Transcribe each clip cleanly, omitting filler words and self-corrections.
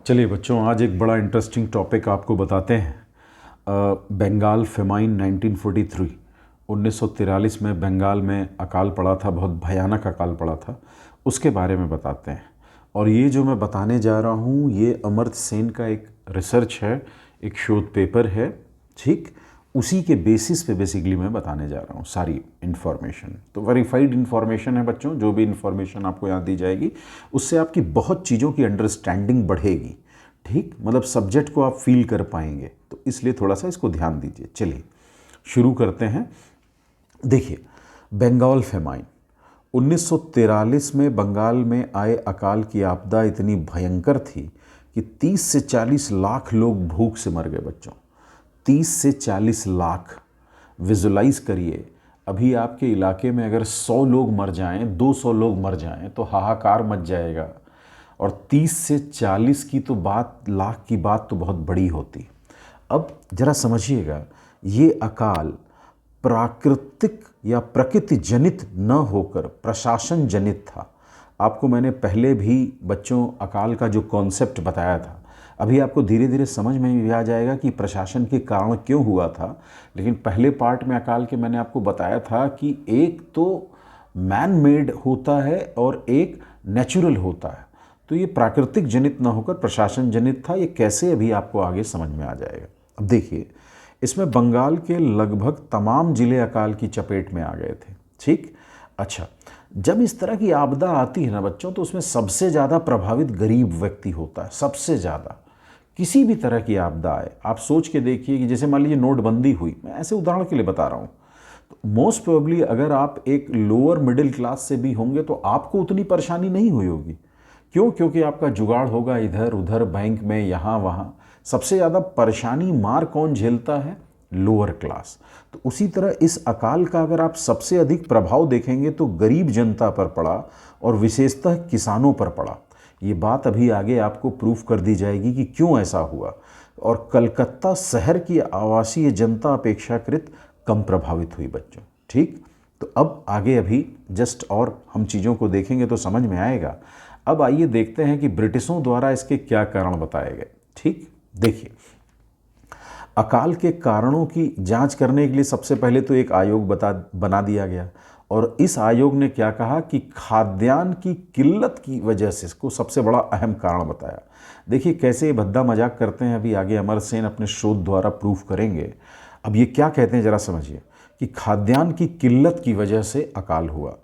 चलिए बच्चों, आज एक बड़ा इंटरेस्टिंग टॉपिक आपको बताते हैं। बंगाल फेमाइन 1943 1943 में बंगाल में अकाल पड़ा था, बहुत भयानक अकाल पड़ा था, उसके बारे में बताते हैं। और ये जो मैं बताने जा रहा हूँ ये अमर्त्य सेन का एक रिसर्च है, एक शोध पेपर है, ठीक। उसी के बेसिस पे बेसिकली मैं बताने जा रहा हूँ सारी इन्फॉर्मेशन। तो वेरीफाइड इन्फॉर्मेशन है बच्चों, जो भी इन्फॉर्मेशन आपको यहाँ दी जाएगी उससे आपकी बहुत चीज़ों की अंडरस्टैंडिंग बढ़ेगी, ठीक। मतलब सब्जेक्ट को आप फील कर पाएंगे, तो इसलिए थोड़ा सा इसको ध्यान दीजिए। चलिए शुरू करते हैं। देखिए, बंगाल फेमाइन 1943 में बंगाल में आए अकाल की आपदा इतनी भयंकर थी कि 30 से 40 लाख लोग भूख से मर गए बच्चों। 30 से 40 लाख। विजुलाइज करिए, अभी आपके इलाके में अगर 100 लोग मर जाएं, 200 लोग मर जाएं तो हाहाकार मच जाएगा। और 30 से 40 की तो बात, लाख की बात तो बहुत बड़ी होती। अब जरा समझिएगा, ये अकाल प्राकृतिक या प्रकृति जनित न होकर प्रशासन जनित था। आपको मैंने पहले भी बच्चों अकाल का जो कॉन्सेप्ट बताया था, अभी आपको धीरे धीरे समझ में भी आ जाएगा कि प्रशासन के कारण क्यों हुआ था। लेकिन पहले पार्ट में अकाल के मैंने आपको बताया था कि एक तो मैन मेड होता है और एक नेचुरल होता है। तो ये प्राकृतिक जनित ना होकर प्रशासन जनित था। ये कैसे, अभी आपको आगे समझ में आ जाएगा। अब देखिए, इसमें बंगाल के लगभग तमाम जिले अकाल की चपेट में आ गए थे, ठीक। अच्छा, जब इस तरह की आपदा आती है ना बच्चों, तो उसमें सबसे ज़्यादा प्रभावित गरीब व्यक्ति होता है, सबसे ज़्यादा। किसी भी तरह की आपदा आए, आप सोच के देखिए कि जैसे मान लीजिए नोटबंदी हुई, मैं ऐसे उदाहरण के लिए बता रहा हूँ, तो मोस्ट प्रोबेबली अगर आप एक लोअर मिडिल क्लास से भी होंगे तो आपको उतनी परेशानी नहीं हुई होगी। क्यों? क्योंकि आपका जुगाड़ होगा इधर उधर, बैंक में, यहाँ वहाँ। सबसे ज़्यादा परेशानी मार कौन झेलता है? Lower class. तो उसी तरह इस अकाल का अगर आप सबसे अधिक प्रभाव देखेंगे तो गरीब जनता पर पड़ा और विशेषतः किसानों पर पड़ा। ये बात अभी आगे आपको प्रूफ कर दी जाएगी कि क्यों ऐसा हुआ। और कलकत्ता शहर की आवासीय जनता अपेक्षाकृत कम प्रभावित हुई बच्चों, ठीक। तो अब आगे अभी जस्ट और हम चीज़ों को देखेंगे तो समझ में आएगा। अब आइए देखते हैं कि ब्रिटिशों द्वारा इसके क्या कारण बताए गए, ठीक। देखिए, अकाल के कारणों की जांच करने के लिए सबसे पहले तो एक आयोग बना दिया गया। और इस आयोग ने क्या कहा कि खाद्यान्न की किल्लत की वजह से इसको सबसे बड़ा अहम कारण बताया। देखिए कैसे ये भद्दा मजाक करते हैं, अभी आगे अमर सेन अपने शोध द्वारा प्रूफ करेंगे। अब ये क्या कहते हैं जरा समझिए, कि खाद्यान्न की किल्लत की वजह से अकाल हुआ।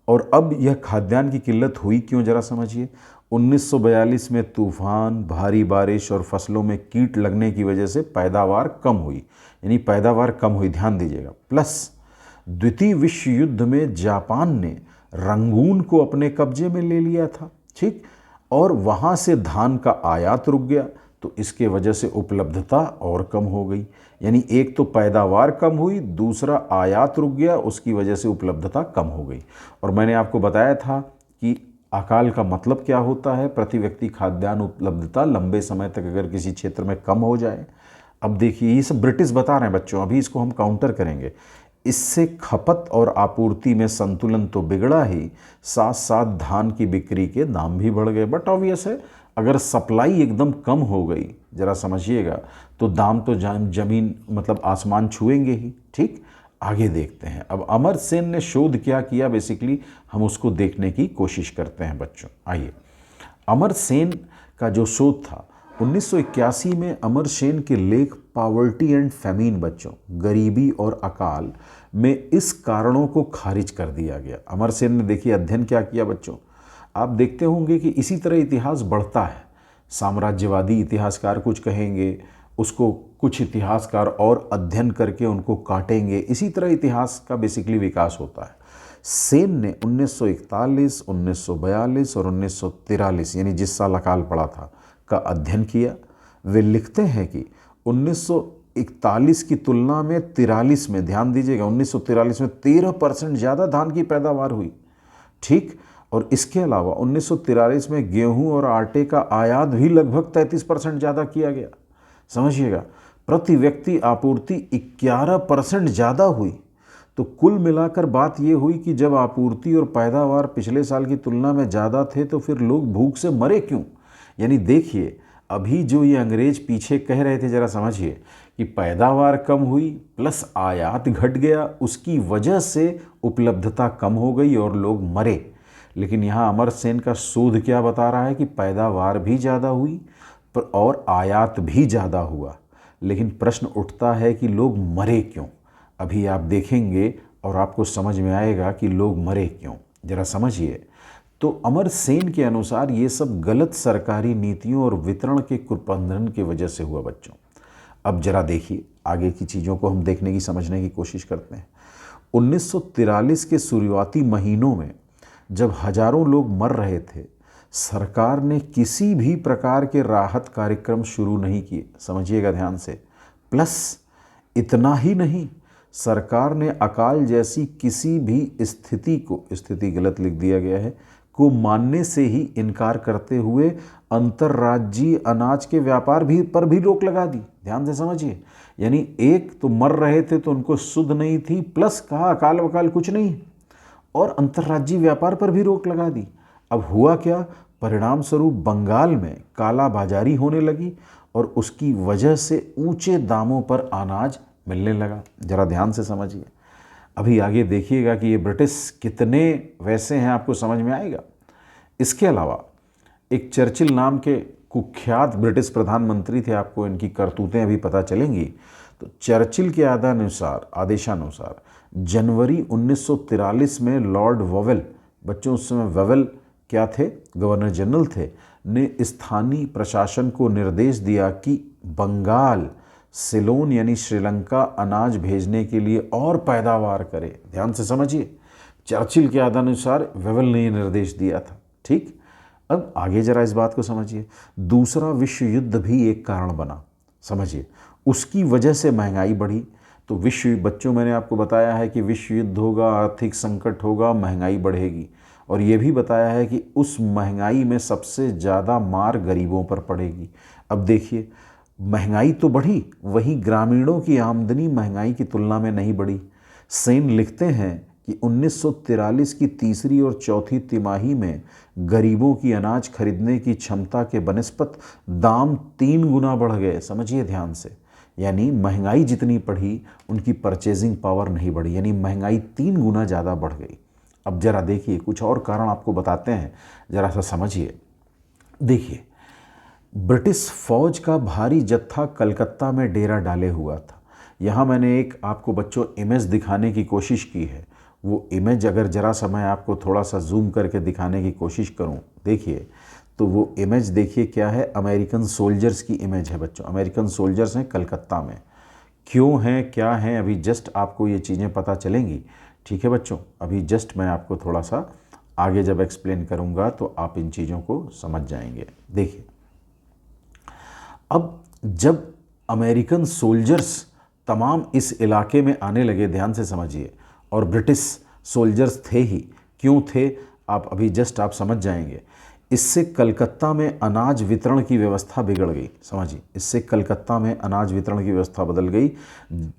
और अब यह खाद्यान्न की किल्लत हुई क्यों, जरा समझिए। 1942 में तूफान, भारी बारिश और फसलों में कीट लगने की वजह से पैदावार कम हुई, यानी पैदावार कम हुई, ध्यान दीजिएगा। प्लस द्वितीय विश्व युद्ध में जापान ने रंगून को अपने कब्जे में ले लिया था, ठीक। और वहाँ से धान का आयात रुक गया, तो इसके वजह से उपलब्धता और कम हो गई। यानी एक तो पैदावार कम हुई, दूसरा आयात रुक गया, उसकी वजह से उपलब्धता कम हो गई। और मैंने आपको बताया था कि अकाल का मतलब क्या होता है, प्रति व्यक्ति खाद्यान्न उपलब्धता लंबे समय तक अगर किसी क्षेत्र में कम हो जाए। अब देखिए, ये सब ब्रिटिश बता रहे हैं बच्चों, अभी इसको हम काउंटर करेंगे। इससे खपत और आपूर्ति में संतुलन तो बिगड़ा ही, साथ साथ धान की बिक्री के दाम भी बढ़ गए। बट ऑब्वियस है, अगर सप्लाई एकदम कम हो गई, जरा समझिएगा, तो दाम तो जमीन मतलब आसमान छुएंगे ही, ठीक। आगे देखते हैं। अब अमर्त्य सेन ने शोध क्या किया, बेसिकली हम उसको देखने की कोशिश करते हैं बच्चों। आइए, अमर्त्य सेन का जो शोध था 1981 में, अमर्त्य सेन के लेख पॉवर्टी एंड फैमिन बच्चों, गरीबी और अकाल में, इस कारणों को खारिज कर दिया गया। अमर्त्य सेन ने देखिए अध्ययन क्या किया बच्चों। आप देखते होंगे कि इसी तरह इतिहास बढ़ता है। साम्राज्यवादी इतिहासकार कुछ कहेंगे, उसको कुछ इतिहासकार और अध्ययन करके उनको काटेंगे। इसी तरह इतिहास का बेसिकली विकास होता है। सेन ने 1941, 1942 और 1943 यानी जिस साल अकाल पड़ा था का अध्ययन किया। वे लिखते हैं कि 1941 की तुलना में 43 में, ध्यान दीजिएगा, 1943 में 13% ज़्यादा धान की पैदावार हुई, ठीक। और इसके अलावा 1943 में गेहूं और आटे का आयात भी लगभग 33% ज़्यादा किया गया। समझिएगा, प्रति व्यक्ति आपूर्ति 11% ज़्यादा हुई। तो कुल मिलाकर बात यह हुई कि जब आपूर्ति और पैदावार पिछले साल की तुलना में ज़्यादा थे तो फिर लोग भूख से मरे क्यों। यानी देखिए, अभी जो ये अंग्रेज पीछे कह रहे थे, ज़रा समझिए कि पैदावार कम हुई प्लस आयात घट गया, उसकी वजह से उपलब्धता कम हो गई और लोग मरे। लेकिन यहाँ अमर सेन का शोध क्या बता रहा है कि पैदावार भी ज़्यादा हुई और आयात भी ज़्यादा हुआ, लेकिन प्रश्न उठता है कि लोग मरे क्यों। अभी आप देखेंगे और आपको समझ में आएगा कि लोग मरे क्यों, ज़रा समझिए। तो अमर सेन के अनुसार ये सब गलत सरकारी नीतियों और वितरण के कुप्रबंधन की वजह से हुआ बच्चों। अब जरा देखिए, आगे की चीज़ों को हम देखने की समझने की कोशिश करते हैं। 1943 के शुरुआती महीनों में जब हजारों लोग मर रहे थे, सरकार ने किसी भी प्रकार के राहत कार्यक्रम शुरू नहीं किए, समझिएगा ध्यान से। प्लस इतना ही नहीं, सरकार ने अकाल जैसी किसी भी स्थिति को, स्थिति गलत लिख दिया गया है, को मानने से ही इनकार करते हुए अंतर्राज्यीय अनाज के व्यापार पर भी रोक लगा दी। ध्यान से समझिए, यानी एक तो मर रहे थे तो उनको सुध नहीं थी, प्लस कहा अकाल वकाल कुछ नहीं, और अंतर्राज्यीय व्यापार पर भी रोक लगा दी। अब हुआ क्या, परिणाम स्वरूप बंगाल में काला बाजारी होने लगी और उसकी वजह से ऊंचे दामों पर अनाज मिलने लगा। जरा ध्यान से समझिए। अभी आगे देखिएगा कि ये ब्रिटिश कितने वैसे हैं, आपको समझ में आएगा। इसके अलावा एक चर्चिल नाम के कुख्यात ब्रिटिश प्रधानमंत्री थे, आपको इनकी करतूतें अभी पता चलेंगी। तो चर्चिल के आदेशानुसार जनवरी 1943 में लॉर्ड वोवेल, बच्चों उस समय वोवेल क्या थे, गवर्नर जनरल थे, ने स्थानीय प्रशासन को निर्देश दिया कि बंगाल, सिलोन यानी श्रीलंका अनाज भेजने के लिए और पैदावार करे। ध्यान से समझिए, चर्चिल के आदेशानुसार वोवेल ने ये निर्देश दिया था। ठीक, अब आगे जरा इस बात को समझिए। दूसरा विश्व युद्ध भी एक कारण बना, समझिए। उसकी वजह से महंगाई बढ़ी। तो बच्चों मैंने आपको बताया है कि विश्व युद्ध होगा, आर्थिक संकट होगा, महंगाई बढ़ेगी, और ये भी बताया है कि उस महंगाई में सबसे ज़्यादा मार गरीबों पर पड़ेगी। अब देखिए, महंगाई तो बढ़ी, वहीं ग्रामीणों की आमदनी महंगाई की तुलना में नहीं बढ़ी। सेन लिखते हैं कि 1943 की तीसरी और चौथी तिमाही में गरीबों की अनाज खरीदने की क्षमता के बनिस्पत दाम 3 गुना बढ़ गए। समझिए ध्यान से, यानी महंगाई जितनी बढ़ी उनकी परचेजिंग पावर नहीं बढ़ी, यानी महंगाई 3 गुना ज़्यादा बढ़ गई। अब जरा देखिए, कुछ और कारण आपको बताते हैं, जरा सा समझिए। देखिए, ब्रिटिश फौज का भारी जत्था कलकत्ता में डेरा डाले हुआ था। यहाँ मैंने एक आपको बच्चों इमेज दिखाने की कोशिश की है। वो इमेज अगर जरा सा मैं आपको थोड़ा सा जूम करके दिखाने की कोशिश करूँ, देखिए, तो वो इमेज देखिए क्या है, अमेरिकन सोल्जर्स की इमेज है बच्चों। अमेरिकन सोल्जर्स हैं कलकत्ता में। क्यों हैं, क्या हैं, अभी जस्ट आपको ये चीज़ें पता चलेंगी। ठीक है बच्चों, अभी जस्ट मैं आपको थोड़ा सा आगे जब एक्सप्लेन करूँगा तो आप इन चीज़ों को समझ जाएंगे। देखिए, अब जब अमेरिकन सोल्जर्स तमाम इस इलाके में आने लगे, ध्यान से समझिए, और ब्रिटिश सोल्जर्स थे ही, क्यों थे आप अभी जस्ट आप समझ जाएंगे। इससे कलकत्ता में अनाज वितरण की व्यवस्था बिगड़ गई। समझिए, इससे कलकत्ता में अनाज वितरण की व्यवस्था बदल गई।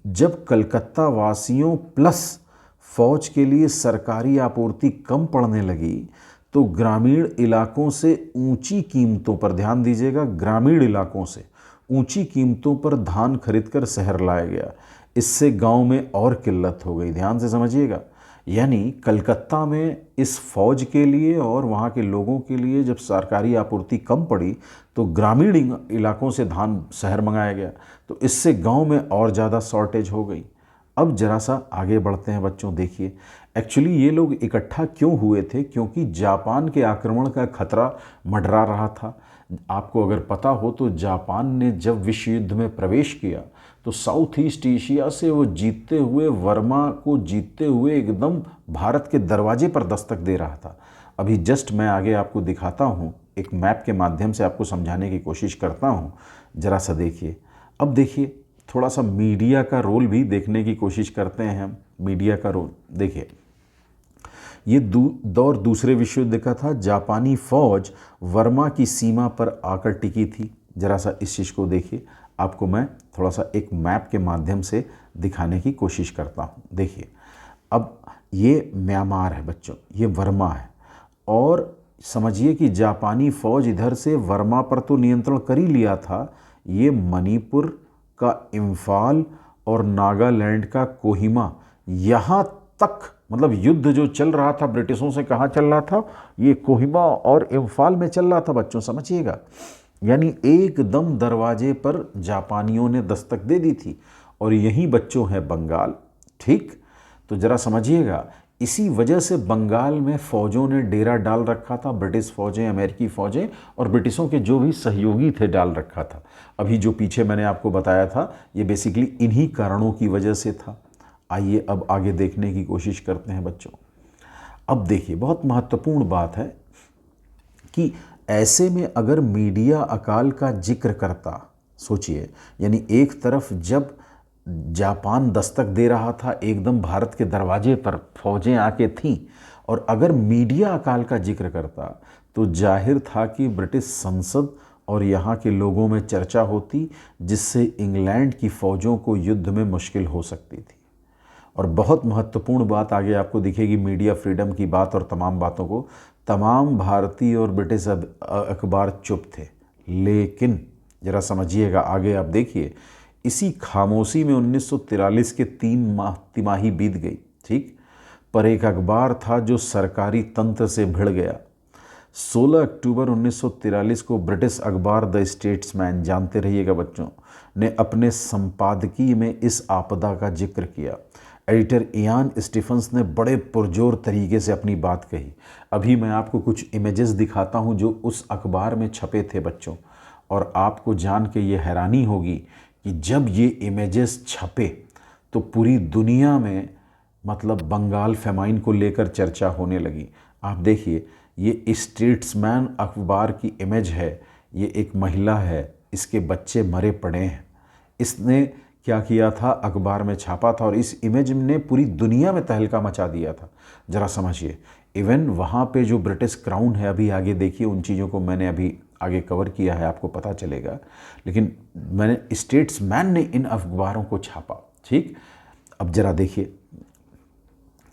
जब कलकत्ता वासियों प्लस फौज के लिए सरकारी आपूर्ति कम पड़ने लगी तो ग्रामीण इलाकों से ऊंची कीमतों पर, ध्यान दीजिएगा, ग्रामीण इलाकों से ऊंची कीमतों पर धान खरीदकर शहर लाया गया। इससे गांव में और किल्लत हो गई। ध्यान से समझिएगा, यानी कलकत्ता में इस फौज के लिए और वहाँ के लोगों के लिए जब सरकारी आपूर्ति कम पड़ी तो ग्रामीण इलाकों से धान शहर मंगाया गया, तो इससे गांव में और ज़्यादा शॉर्टेज हो गई। अब जरा सा आगे बढ़ते हैं बच्चों। देखिए, एक्चुअली ये लोग इकट्ठा क्यों हुए थे, क्योंकि जापान के आक्रमण का खतरा मंडरा रहा था। आपको अगर पता हो तो जापान ने जब विश्व युद्ध में प्रवेश किया तो साउथ ईस्ट एशिया से वो जीतते हुए, वर्मा को जीतते हुए एकदम भारत के दरवाजे पर दस्तक दे रहा था। अभी जस्ट मैं आगे आपको दिखाता हूँ, एक मैप के माध्यम से आपको समझाने की कोशिश करता हूँ, जरा सा देखिए। अब देखिए, थोड़ा सा मीडिया का रोल भी देखने की कोशिश करते हैं हम। मीडिया का रोल देखिए, ये दौर दूसरे विश्व युद्ध का था। जापानी फौज वर्मा की सीमा पर आकर टिकी थी। जरा सा इस चीज़ को देखिए, आपको मैं थोड़ा सा एक मैप के माध्यम से दिखाने की कोशिश करता हूँ। देखिए, अब ये म्यांमार है बच्चों, ये वर्मा है, और समझिए कि जापानी फ़ौज इधर से वर्मा पर तो नियंत्रण कर ही लिया था, ये मणिपुर का इम्फाल और नागालैंड का कोहिमा, यहाँ तक मतलब युद्ध जो चल रहा था ब्रिटिशों से, कहाँ चल रहा था, ये कोहिमा और इम्फाल में चल रहा था बच्चों, समझिएगा। यानी एकदम दरवाजे पर जापानियों ने दस्तक दे दी थी, और यही बच्चों है बंगाल। ठीक, तो ज़रा समझिएगा, इसी वजह से बंगाल में फ़ौजों ने डेरा डाल रखा था, ब्रिटिश फ़ौजें, अमेरिकी फ़ौजें और ब्रिटिशों के जो भी सहयोगी थे डाल रखा था। अभी जो पीछे मैंने आपको बताया था, ये बेसिकली इन्हीं कारणों की वजह से था। आइए अब आगे देखने की कोशिश करते हैं बच्चों। अब देखिए, बहुत महत्वपूर्ण बात है कि ऐसे में अगर मीडिया अकाल का जिक्र करता, सोचिए, यानी एक तरफ जब जापान दस्तक दे रहा था, एकदम भारत के दरवाजे पर फौजें आके थीं, और अगर मीडिया अकाल का जिक्र करता तो जाहिर था कि ब्रिटिश संसद और यहाँ के लोगों में चर्चा होती, जिससे इंग्लैंड की फ़ौजों को युद्ध में मुश्किल हो सकती थी। और बहुत महत्वपूर्ण बात आगे आपको दिखेगी, मीडिया फ्रीडम की बात और तमाम बातों को तमाम भारतीय और ब्रिटिश अखबार चुप थे। लेकिन ज़रा समझिएगा, आगे आप देखिए, इसी खामोशी में 1943 के 3 तिमाही बीत गई। ठीक, पर एक अखबार था जो सरकारी तंत्र से भिड़ गया। 16 अक्टूबर 1943 को ब्रिटिश अखबार द स्टेट्समैन, जानते रहिएगा बच्चों, ने अपने संपादकीय में इस आपदा का जिक्र किया। एडिटर इयान स्टीफन्स ने बड़े पुरजोर तरीके से अपनी बात कही। अभी मैं आपको कुछ इमेजेस दिखाता हूं जो उस अखबार में छपे थे बच्चों, और आपको जान के ये हैरानी होगी कि जब ये इमेजेस छपे तो पूरी दुनिया में मतलब बंगाल फेमाइन को लेकर चर्चा होने लगी। आप देखिए, ये स्टेट्समैन अखबार की इमेज है, ये एक महिला है, इसके बच्चे मरे पड़े हैं। इसने क्या किया था, अखबार में छापा था, और इस इमेज ने पूरी दुनिया में तहलका मचा दिया था। ज़रा समझिए, इवन वहाँ पे जो ब्रिटिश क्राउन है, अभी आगे देखिए, उन चीज़ों को मैंने अभी आगे कवर किया है, आपको पता चलेगा, लेकिन मैंने स्टेट्समैन ने इन अखबारों को छापा। ठीक, अब ज़रा देखिए,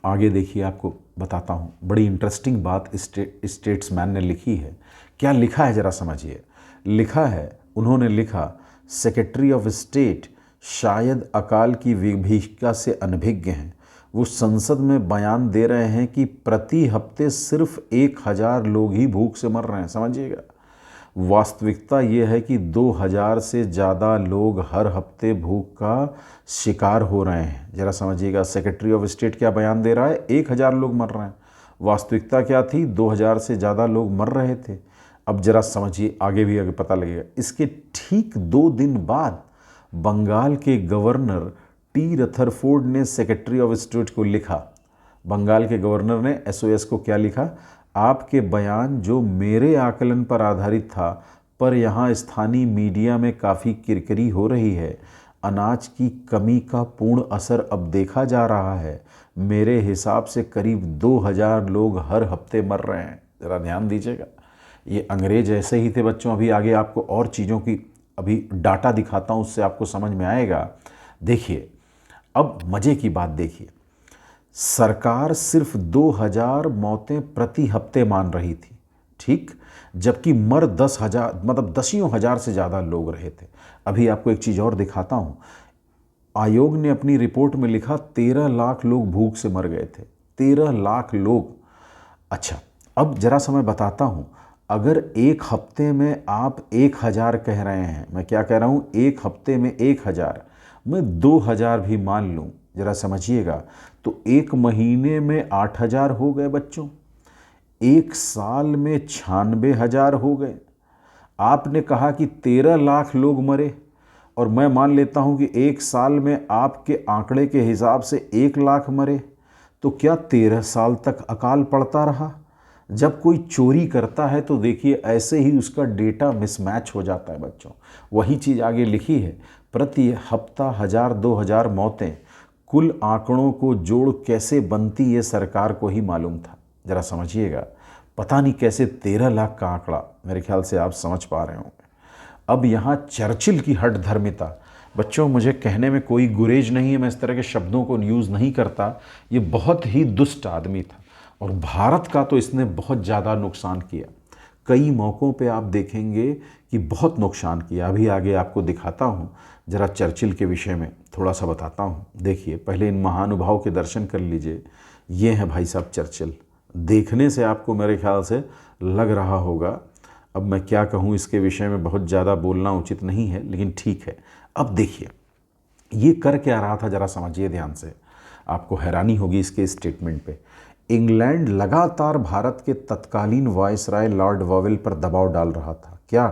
आगे देखिए, आपको बताता हूँ, बड़ी इंटरेस्टिंग बात स्टेट्समैन ने लिखी है। क्या लिखा है ज़रा समझिए। लिखा है, उन्होंने लिखा, सेक्रेटरी ऑफ स्टेट शायद अकाल की विभीषिका से अनभिज्ञ हैं। वो संसद में बयान दे रहे हैं कि प्रति हफ्ते सिर्फ 1000 लोग ही भूख से मर रहे हैं। समझिएगा, वास्तविकता ये है कि 2000 से ज़्यादा लोग हर हफ्ते भूख का शिकार हो रहे हैं। ज़रा समझिएगा, सेक्रेटरी ऑफ स्टेट क्या बयान दे रहा है, 1000 लोग मर रहे हैं। वास्तविकता क्या थी, 2000 से ज़्यादा लोग मर रहे थे। अब ज़रा समझिए, आगे भी आगे पता लगेगा। इसके ठीक 2 दिन बाद बंगाल के गवर्नर टी रथरफोर्ड ने सेक्रेटरी ऑफ स्टेट को लिखा। बंगाल के गवर्नर ने एसओएस को क्या लिखा, आपके बयान जो मेरे आकलन पर आधारित था, पर यहाँ स्थानीय मीडिया में काफ़ी किरकिरी हो रही है। अनाज की कमी का पूर्ण असर अब देखा जा रहा है। मेरे हिसाब से करीब 2000 लोग हर हफ्ते मर रहे हैं। ज़रा ध्यान दीजिएगा, ये अंग्रेज ऐसे ही थे बच्चों। अभी आगे आपको और चीज़ों की अभी डाटा दिखाता हूँ, उससे आपको समझ में आएगा। देखिए, अब मज़े की बात देखिए, सरकार सिर्फ 2000 मौतें प्रति हफ्ते मान रही थी। ठीक, जबकि मर 10,000 मतलब दसियों हज़ार से ज़्यादा लोग रहे थे। अभी आपको एक चीज़ और दिखाता हूँ। आयोग ने अपनी रिपोर्ट में लिखा 13 लाख लोग भूख से मर गए थे। 13 लाख लोग। अच्छा, अब ज़रा सा मैं बताता हूँ, अगर एक हफ्ते में आप 1000 कह रहे हैं, मैं क्या कह रहा हूँ, एक हफ्ते में 1000, मैं 2000 भी मान लूँ, ज़रा समझिएगा, तो एक महीने में 8000 हो गए बच्चों, एक साल में 96,000 हो गए। आपने कहा कि 13 लाख लोग मरे, और मैं मान लेता हूं कि एक साल में आपके आंकड़े के हिसाब से 1 लाख मरे, तो क्या 13 साल तक अकाल पड़ता रहा? जब कोई चोरी करता है तो देखिए ऐसे ही उसका डेटा मिसमैच हो जाता है बच्चों। वही चीज़ आगे लिखी है, प्रति हफ्ता 1000-2000 मौतें। कुल आंकड़ों को जोड़ कैसे बनती ये सरकार को ही मालूम था। ज़रा समझिएगा, पता नहीं कैसे 13 लाख का आंकड़ा, मेरे ख्याल से आप समझ पा रहे होंगे। अब यहाँ चर्चिल की हठधर्मिता, बच्चों मुझे कहने में कोई गुरेज नहीं है, मैं इस तरह के शब्दों को यूज़ नहीं करता। ये बहुत ही दुष्ट आदमी था, और भारत का तो इसने बहुत ज़्यादा नुकसान किया। कई मौक़ों पे आप देखेंगे कि बहुत नुकसान किया। अभी आगे आपको दिखाता हूँ, ज़रा चर्चिल के विषय में थोड़ा सा बताता हूँ। देखिए, पहले इन महानुभाव के दर्शन कर लीजिए। ये हैं भाई साहब चर्चिल। देखने से आपको मेरे ख्याल से लग रहा होगा, अब मैं क्या कहूँ इसके विषय में बहुत ज़्यादा बोलना उचित नहीं है, लेकिन ठीक है। अब देखिए ये कर क्या रहा था, ज़रा समझिए ध्यान से, आपको हैरानी होगी इसके स्टेटमेंट पे। इंग्लैंड लगातार भारत के तत्कालीन वायसराय लॉर्ड वॉवेल पर दबाव डाल रहा था, क्या,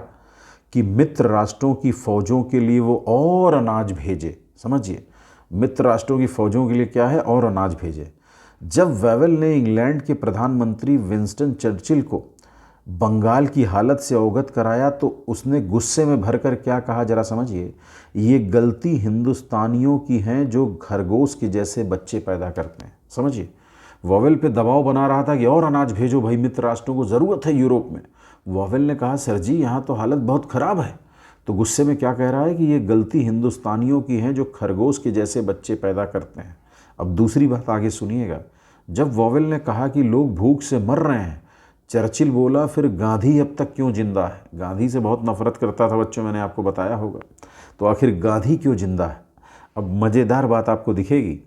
कि मित्र राष्ट्रों की फ़ौजों के लिए वो और अनाज भेजे। समझिए, मित्र राष्ट्रों की फ़ौजों के लिए क्या है, और अनाज भेजे। जब वेवेल ने इंग्लैंड के प्रधानमंत्री विंस्टन चर्चिल को बंगाल की हालत से अवगत कराया तो उसने गुस्से में भरकर क्या कहा, जरा समझिए। ये गलती हिंदुस्तानियों की है जो खरगोश के जैसे बच्चे पैदा करते हैं। समझिए, वॉवेल पे दबाव बना रहा था कि और अनाज भेजो भाई, मित्र राष्ट्रों को ज़रूरत है यूरोप में। वॉवेल ने कहा सर जी यहाँ तो हालत बहुत ख़राब है। तो गुस्से में क्या कह रहा है कि ये गलती हिंदुस्तानियों की है जो खरगोश के जैसे बच्चे पैदा करते हैं। अब दूसरी बात आगे सुनिएगा। जब वॉवेल ने कहा कि लोग भूख से मर रहे हैं, चर्चिल बोला फिर गांधी अब तक क्यों जिंदा है। गांधी से बहुत नफरत करता था बच्चों, मैंने आपको बताया होगा। तो आखिर गांधी क्यों जिंदा है। अब मज़ेदार बात आपको दिखेगी।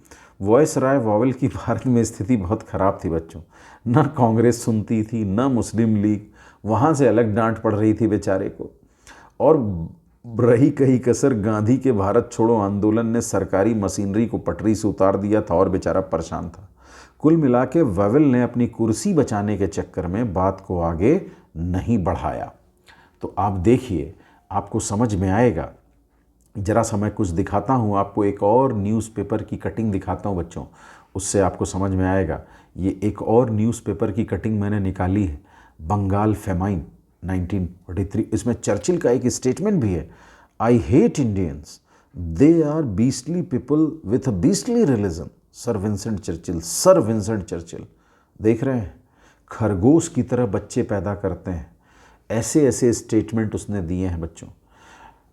वायसराय वॉवेल की भारत में स्थिति बहुत ख़राब थी बच्चों। ना कांग्रेस सुनती थी, ना मुस्लिम लीग, वहाँ से अलग डांट पड़ रही थी बेचारे को। और रही कही कसर, गांधी के भारत छोड़ो आंदोलन ने सरकारी मशीनरी को पटरी से उतार दिया था और बेचारा परेशान था। कुल मिला के वेवेल ने अपनी कुर्सी बचाने के चक्कर में बात को आगे नहीं बढ़ाया। तो आप देखिए, आपको समझ में आएगा। ज़रा सा मैं कुछ दिखाता हूँ आपको, एक और न्यूज़पेपर की कटिंग दिखाता हूँ बच्चों, उससे आपको समझ में आएगा। ये एक और न्यूज़पेपर की कटिंग मैंने निकाली है, बंगाल फेमाइन 1943। इसमें चर्चिल का एक स्टेटमेंट भी है, I hate Indians, they are beastly people with a beastly religion. Sir Vincent Churchill, sir Vincent Churchill, देख रहे हैं, खरगोश की तरह बच्चे पैदा करते हैं। ऐसे ऐसे स्टेटमेंट उसने दिए हैं बच्चों।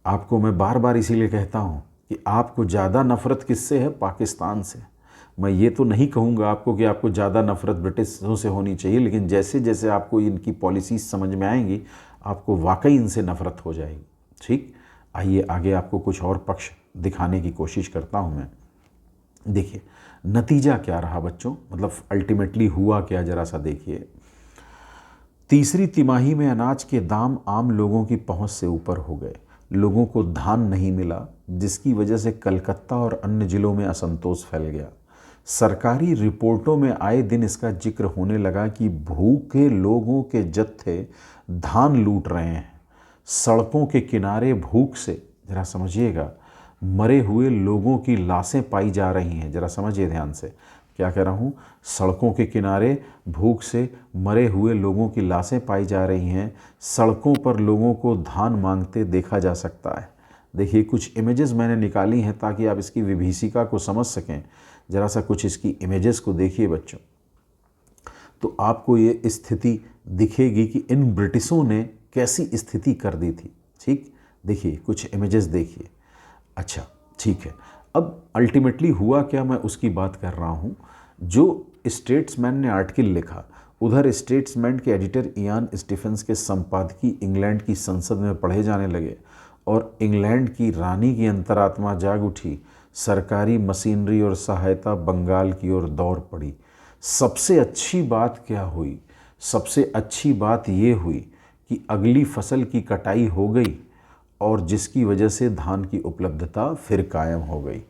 आपको मैं बार बार इसीलिए कहता हूँ कि आपको ज़्यादा नफ़रत किससे है, पाकिस्तान से। मैं ये तो नहीं कहूँगा आपको कि आपको ज़्यादा नफ़रत ब्रिटिशों से होनी चाहिए, लेकिन जैसे जैसे आपको इनकी पॉलिसीज़ समझ में आएंगी, आपको वाकई इनसे नफ़रत हो जाएगी। ठीक, आइए आगे आपको कुछ और पक्ष दिखाने की कोशिश करता हूँ मैं। देखिए नतीजा क्या रहा बच्चों, मतलब अल्टीमेटली हुआ क्या, ज़रा सा देखिए। तीसरी तिमाही में अनाज के दाम आम लोगों की पहुंच से ऊपर हो गए। लोगों को धान नहीं मिला, जिसकी वजह से कलकत्ता और अन्य जिलों में असंतोष फैल गया। सरकारी रिपोर्टों में आए दिन इसका जिक्र होने लगा कि भूखे लोगों के जत्थे धान लूट रहे हैं। सड़कों के किनारे भूख से, ज़रा समझिएगा, मरे हुए लोगों की लाशें पाई जा रही हैं। ज़रा समझिए ध्यान से, क्या कह रहा हूँ, सड़कों के किनारे भूख से मरे हुए लोगों की लाशें पाई जा रही हैं। सड़कों पर लोगों को धान मांगते देखा जा सकता है। देखिए कुछ इमेजेस मैंने निकाली हैं ताकि आप इसकी विभीषिका को समझ सकें। ज़रा सा कुछ इसकी इमेजेस को देखिए बच्चों, तो आपको ये स्थिति दिखेगी कि इन ब्रिटिशों ने कैसी स्थिति कर दी थी। ठीक, देखिए कुछ इमेजेस देखिए। अच्छा ठीक है, अब अल्टीमेटली हुआ क्या, मैं उसकी बात कर रहा हूँ। जो स्टेट्समैन ने आर्टिकल लिखा, उधर स्टेट्समैन के एडिटर इयान स्टीफेंस के संपादकीय इंग्लैंड की संसद में पढ़े जाने लगे और इंग्लैंड की रानी की अंतरात्मा जाग उठी। सरकारी मशीनरी और सहायता बंगाल की ओर दौड़ पड़ी। सबसे अच्छी बात क्या हुई, सबसे अच्छी बात ये हुई कि अगली फसल की कटाई हो गई और जिसकी वजह से धान की उपलब्धता फिर कायम हो गई।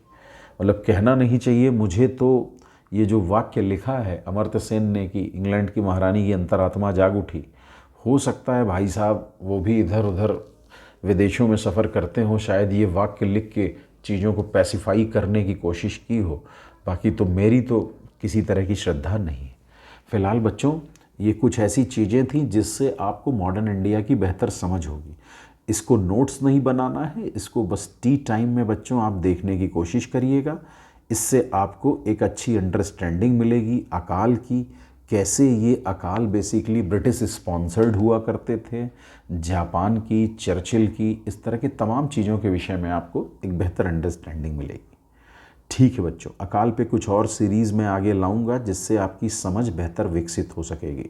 मतलब कहना नहीं चाहिए मुझे, तो ये जो वाक्य लिखा है अमर्त्य सेन ने कि इंग्लैंड की महारानी की अंतरात्मा जाग उठी, हो सकता है भाई साहब वो भी इधर उधर विदेशों में सफ़र करते हों, शायद ये वाक्य लिख के चीज़ों को पैसिफाई करने की कोशिश की हो। बाकी तो मेरी तो किसी तरह की श्रद्धा नहीं है। फ़िलहाल बच्चों ये कुछ ऐसी चीज़ें थीं जिससे आपको मॉडर्न इंडिया की बेहतर समझ होगी। इसको नोट्स नहीं बनाना है, इसको बस टी टाइम में बच्चों आप देखने की कोशिश करिएगा। इससे आपको एक अच्छी अंडरस्टैंडिंग मिलेगी अकाल की, कैसे ये अकाल बेसिकली ब्रिटिश स्पॉन्सर्ड हुआ करते थे, जापान की, चर्चिल की, इस तरह के तमाम चीज़ों के विषय में आपको एक बेहतर अंडरस्टैंडिंग मिलेगी। ठीक है बच्चों, अकाल पे कुछ और सीरीज़ में आगे लाऊंगा जिससे आपकी समझ बेहतर विकसित हो सकेगी।